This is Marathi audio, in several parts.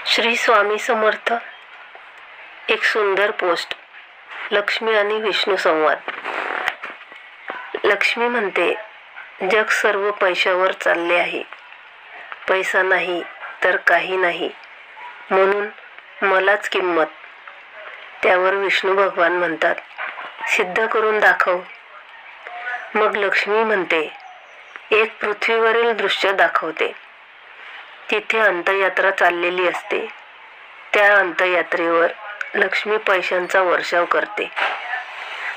श्री स्वामी समर्थ. एक सुंदर पोस्ट. लक्ष्मी आणि विष्णू संवाद. लक्ष्मी म्हणते, जग सर्व पैशावर चालले आहे. पैसा नाही तर काही नाही, म्हणून मलाच किंमत. त्यावर विष्णू भगवान म्हणतात, सिद्ध करून दाखव. मग लक्ष्मी म्हणते, एक पृथ्वीवरील दृश्य दाखवते. तिथे अंतयात्रा चाललेली असते. त्या अंतयात्रेवर लक्ष्मी पैशांचा वर्षाव करते.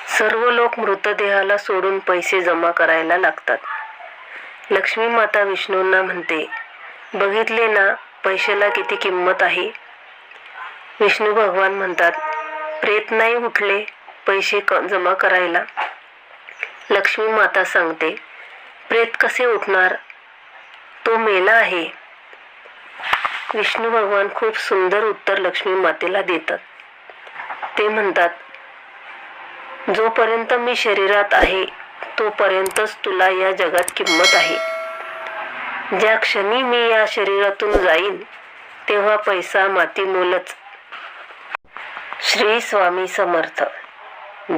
सर्व लोक मृतदेहाला सोडून पैसे जमा करायला लागतात. लक्ष्मी माता विष्णूंना म्हणते, बघितले ना पैशाला किती किंमत आहे. विष्णू भगवान म्हणतात, प्रेत नाही उठले पैसे जमा करायला. लक्ष्मी माता सांगते, प्रेत कसे उठणार, तो मेला आहे. विष्णू भगवान खूप सुंदर उत्तर लक्ष्मी मातेला देतात. ते म्हणतात, जोपर्यंत मी शरीरात आहे तोपर्यंतच तुला या जगात किंमत आहे. ज्या क्षणी मी या शरीरातून जाईन तेव्हा पैसा माती मोलच. श्री स्वामी समर्थ.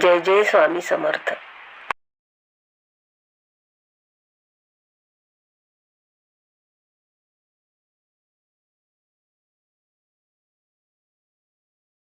जय जय स्वामी समर्थ.